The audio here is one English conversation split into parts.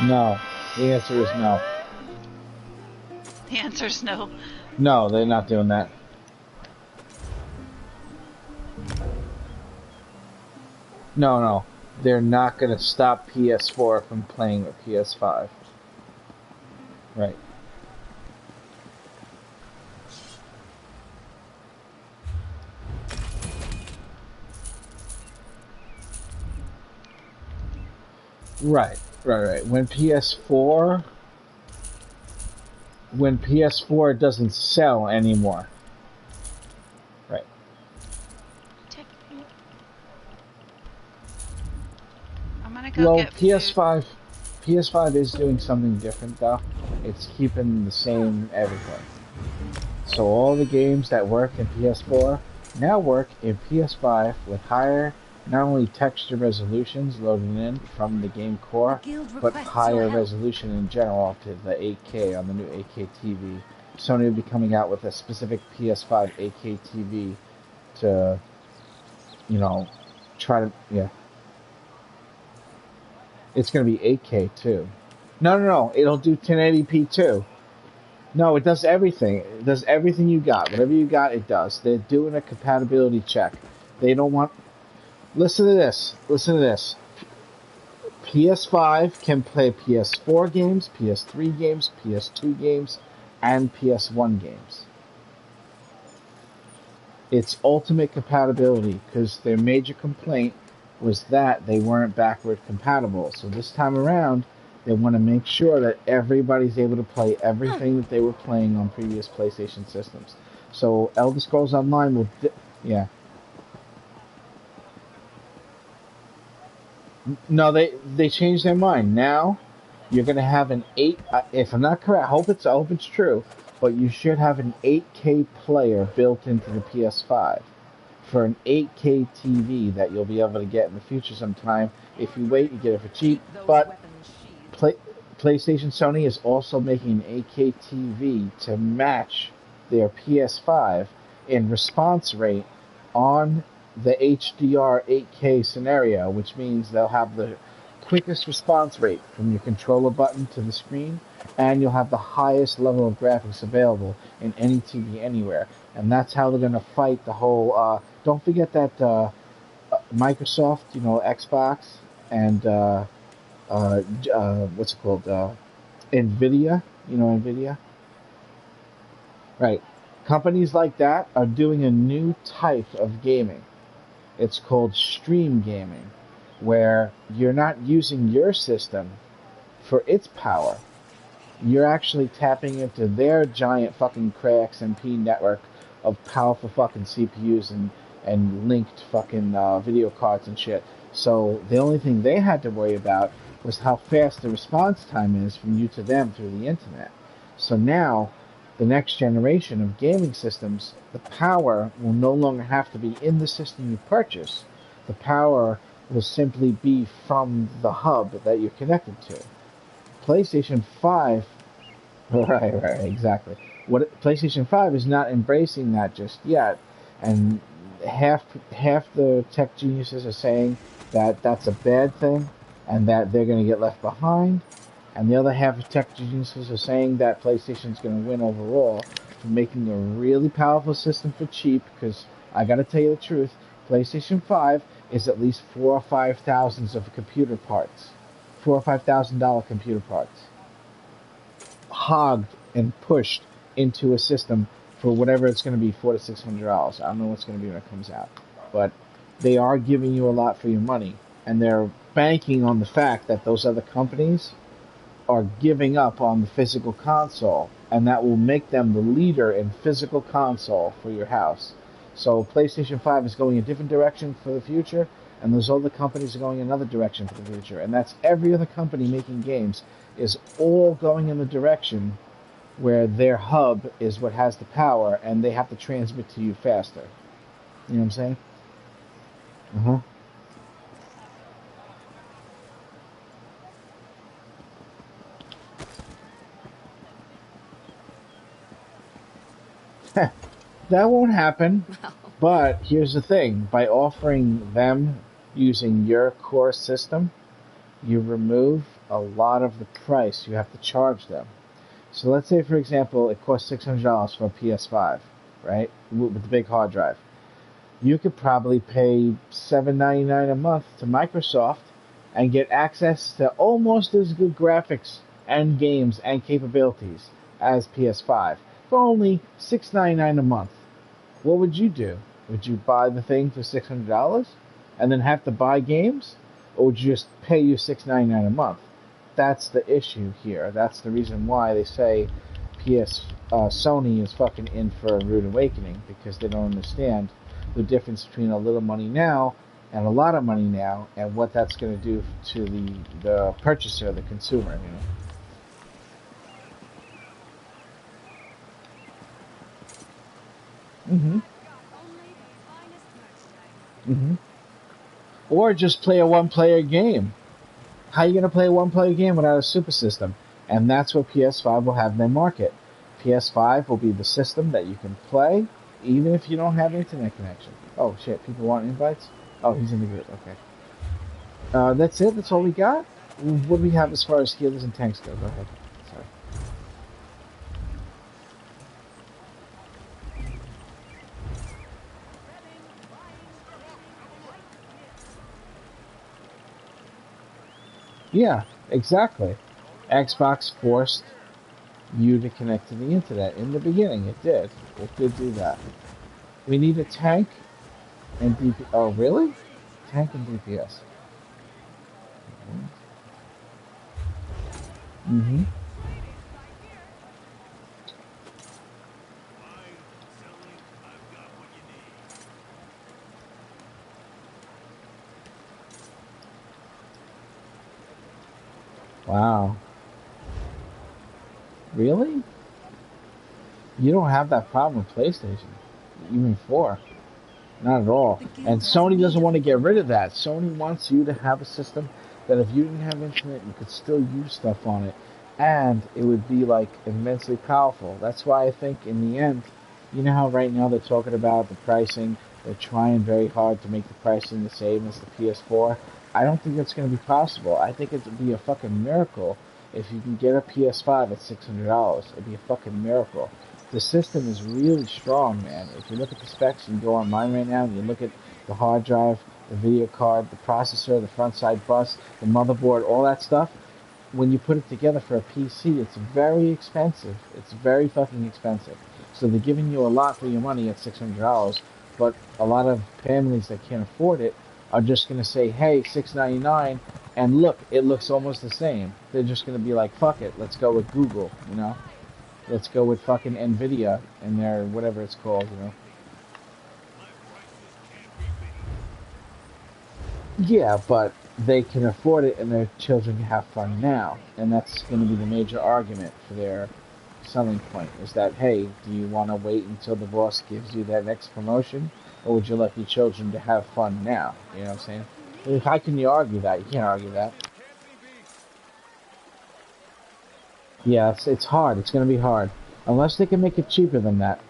No. The answer is no. The answer's no. No, they're not doing that. No, no. They're not going to stop PS4 from playing with PS5. Right. Right, right, right. When PS4 doesn't sell anymore. Right. I'm gonna go Well, get food. PS5 is doing something different though. It's keeping the same everything. So all the games that work in PS4 now work in PS5 with higher not only texture resolutions loaded in from the game The core, guild but requests your higher help. resolution in general to the 8K on the new 8K TV. Sony will be coming out with a specific PS5 8K TV to, you know, try to, yeah. It's going to be 8K too. No, no, no. It'll do 1080p too. No, it does everything. It does everything you got. Whatever you got, it does. They're doing a compatibility check. They don't want. Listen to this. Listen to this. PS5 can play PS4 games, PS3 games, PS2 games, and PS1 games. It's ultimate compatibility because their major complaint was that they weren't backward compatible. So this time around, they want to make sure that everybody's able to play everything that they were playing on previous PlayStation systems. So Elder Scrolls Online will, yeah. No, they changed their mind. Now you're gonna have an eight. If I'm not correct, I hope it's true. But you should have an 8K player built into the PS5 for an 8K TV that you'll be able to get in the future sometime. If you wait, you get it for cheap. But Play, PlayStation Sony is also making an 8K TV to match their PS5 in response rate on the HDR 8K scenario, which means they'll have the quickest response rate from your controller button to the screen, and you'll have the highest level of graphics available in any TV anywhere. And that's how they're going to fight the whole. Don't forget that Microsoft, Xbox, and what's it called? Nvidia. You know Nvidia? Right. Companies like that are doing a new type of gaming. It's called stream gaming, where you're not using your system for its power. You're actually tapping into their giant fucking Cray XMP network of powerful fucking CPUs and linked fucking video cards and shit. So the only thing they had to worry about was how fast the response time is from you to them through the internet. So now, the next generation of gaming systems, the power will no longer have to be in the system you purchase. The power will simply be from the hub that you're connected to. PlayStation 5, right, exactly. What PlayStation 5 is not embracing that just yet, and half the tech geniuses are saying that that's a bad thing and that they're going to get left behind, and the other half of tech geniuses are saying that PlayStation's going to win overall for making a really powerful system for cheap. Because I got to tell you the truth, PlayStation 5 is at least 4 or 5 thousands of computer parts, $4 or $5,000 computer parts, hogged and pushed into a system for whatever it's going to be, $400 to $600. I don't know what's going to be when it comes out, but they are giving you a lot for your money, and they're banking on the fact that those other companies are giving up on the physical console, and that will make them the leader in physical console for your house. So PlayStation 5 is going a different direction for the future, and those other companies are going another direction for the future. And that's every other company making games is all going in the direction where their hub is what has the power, and they have to transmit to you faster. You know what I'm saying? Uh-huh. That won't happen. But here's the thing: by offering them using your core system, you remove a lot of the price you have to charge them. So let's say, for example, it costs $600 for a PS5, right? With the big hard drive. You could probably pay $7.99 a month to Microsoft and get access to almost as good graphics and games and capabilities as PS5 for only $6.99 a month. What would you do? Would you buy the thing for $600 and then have to buy games? Or would you just pay you $6.99 a month? That's the issue here. That's the reason why they say Sony is fucking in for a rude awakening, because they don't understand the difference between a little money now and a lot of money now, and what that's going to do to the purchaser, the consumer, Mm-hmm. Mm-hmm. Or just play a one-player game. How are you going to play a one-player game without a super system? And that's what PS5 will have in their market. PS5 will be the system that you can play even if you don't have internet connection. Oh shit, people want invites? Oh, he's in the group, okay. That's it? That's all we got? What do we have as far as healers and tanks go? Go ahead. Sorry. Yeah, exactly. Xbox forced you to connect to the internet. In the beginning, it did. It did do that. We need a tank and DP. Oh, really? Tank and DPS. Mm-hmm. Wow. Really? You don't have that problem with PlayStation, even 4. Not at all. And Sony doesn't want to get rid of that. Sony wants you to have a system that if you didn't have internet, you could still use stuff on it. And it would be like immensely powerful. That's why I think in the end, you know how right now they're talking about the pricing, they're trying very hard to make the pricing the same as the PS4. I don't think that's going to be possible. I think it would be a fucking miracle if you can get a PS5 at $600. It'd be a fucking miracle. The system is really strong, man. If you look at the specs, you go online right now and you look at the hard drive, the video card, the processor, the front side bus, the motherboard, all that stuff. When you put it together for a PC, it's very expensive. It's very fucking expensive. So they're giving you a lot for your money at $600, but a lot of families that can't afford it are just going to say, hey, $6.99, and look, it looks almost the same. They're just going to be like, fuck it, let's go with Google, you know? Let's go with fucking Nvidia and their whatever it's called, you know. Yeah, but they can afford it and their children can have fun now. And that's going to be the major argument for their selling point is that, hey, do you want to wait until the boss gives you that next promotion? Or would you like your children to have fun now? You know what I'm saying? How can you argue that? You can't argue that. Yeah, it's hard. It's going to be hard. Unless they can make it cheaper than that.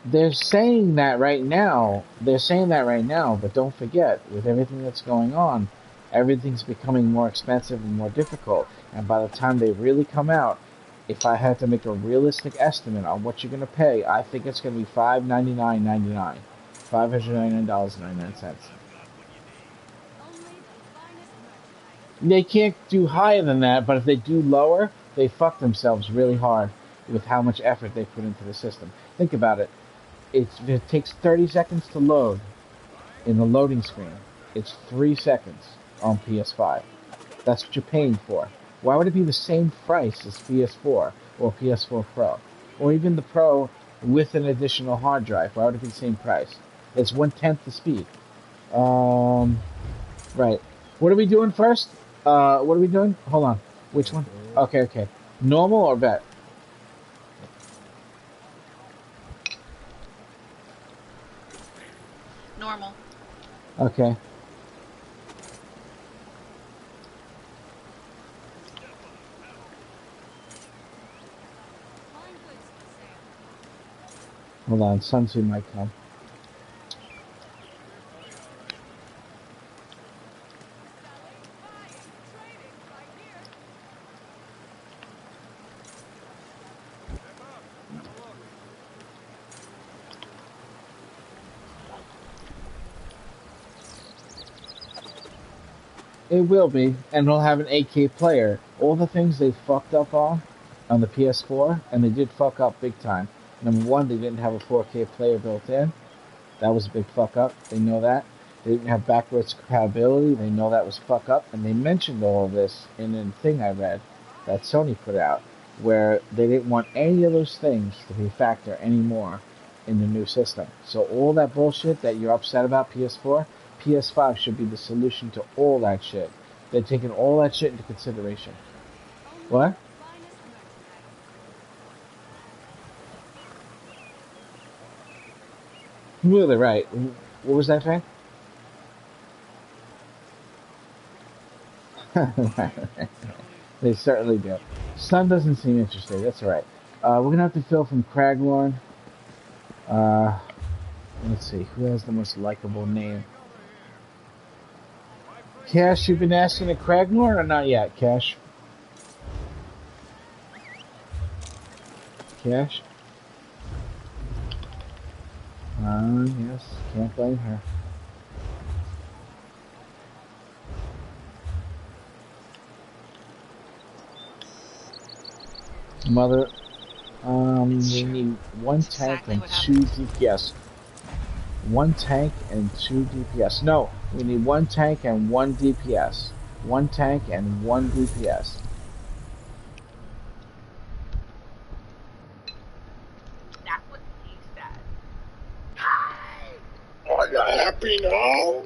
They're saying that right now. They're saying that right now, but don't forget, with everything that's going on, everything's becoming more expensive and more difficult. And by the time they really come out, if I had to make a realistic estimate on what you're going to pay, I think it's going to be $599.99. $599.99. They can't do higher than that, but if they do lower, they fuck themselves really hard with how much effort they put into the system. Think about it. It takes 30 seconds to load in the loading screen. It's 3 seconds on PS5. That's what you're paying for. Why would it be the same price as PS4 or PS4 Pro? Or even the Pro with an additional hard drive? Why would it be the same price? It's 1/10 the speed. Right. What are we doing first? What are we doing? Hold on. Which one? Okay, okay. Normal or vet? Normal. Okay. Hold on. Sun Tzu might come. It will be, and it'll have an 8K player. All the things they fucked up on the PS4, and they did fuck up big time. Number one, they didn't have a 4K player built in. That was a big fuck up. They know that. They didn't have backwards compatibility. They know that was fuck up. And they mentioned all of this in a thing I read that Sony put out, where they didn't want any of those things to be a factor anymore in the new system. So all that bullshit that you're upset about PS4, PS5 should be the solution to all that shit. They're taking all that shit into consideration. What? Really right. What was that thing? They certainly do. Sun doesn't seem interested. That's all right. We're gonna have to fill from Craglorn. Uh, let's see. Who has the most likable name? Cash, you've been asking at Craglorn or not yet? Cash. Cash. Yes. Can't blame her. Mother. We need one tank exactly and what two happened. DPS. One tank and two DPS. No, we need one tank and one DPS. One tank and one DPS. That's what he said. Hi! Are you happy now?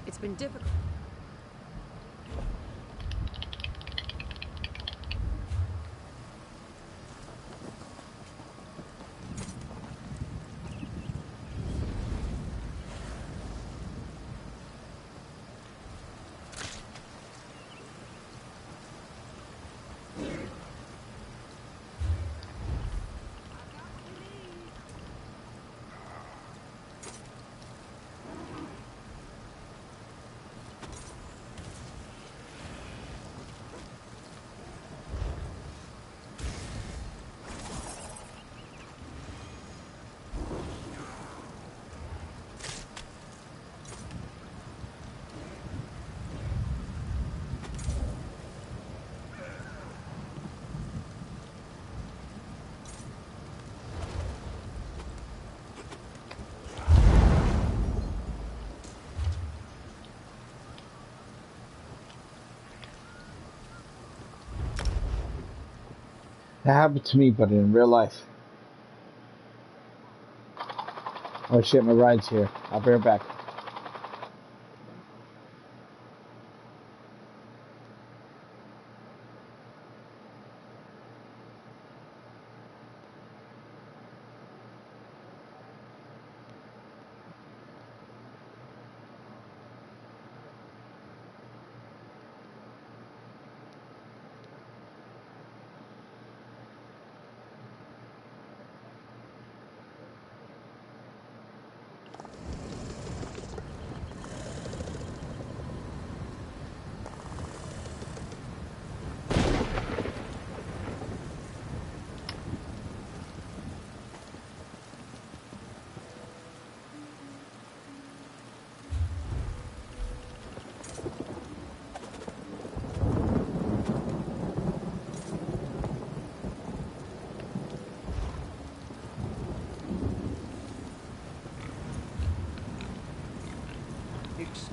It's been difficult. That happened to me, but in real life. Oh shit, my ride's here. I'll be right back.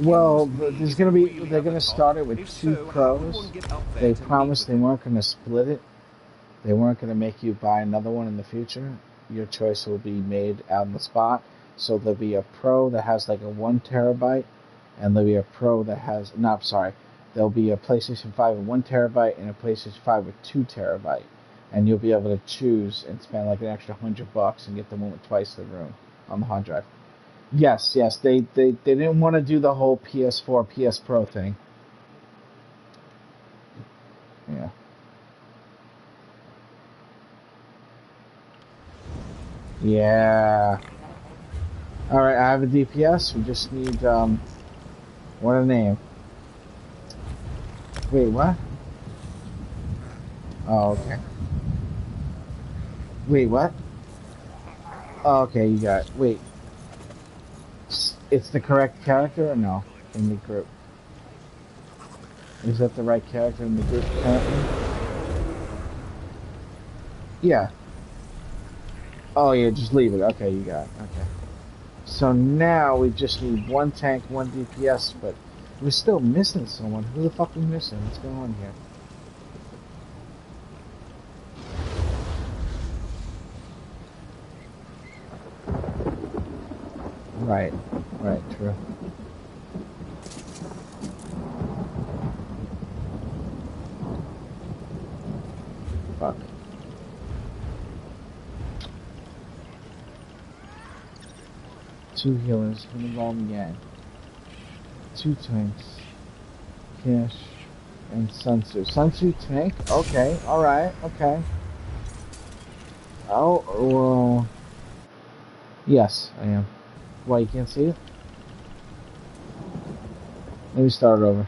Well, there's gonna be. They're gonna start it with 2 pros. They promised they weren't gonna split it. They weren't gonna make you buy another one in the future. Your choice will be made out on the spot. So there'll be a pro that has like a 1 terabyte, and there'll be a pro that has. No, I'm sorry. There'll be a PlayStation 5 with 1 terabyte and a PlayStation 5 with 2 terabyte, and you'll be able to choose and spend like an extra $100 and get the one with twice the room on the hard drive. Yes, yes, they didn't want to do the whole PS4, PS Pro thing. Yeah. Yeah. Alright, I have a DPS. We just need, what a name. Wait, what? Oh, okay. Wait, what? Oh, okay, you got it. Wait. It's the correct character or no? In the group. Is that the right character in the group currently? Yeah. Oh yeah, just leave it. Okay, you got it. Okay. So now we just need 1 tank, 1 DPS, but we're still missing someone. Who the fuck are we missing? What's going on here? Right. Right, true. Fuck. Two healers, gonna involve again. 2 tanks. Cash and Sunsu. Sunsu tank? Okay, alright, okay. Oh, well. Yes, I am. Why, you can't see it? Let me start over.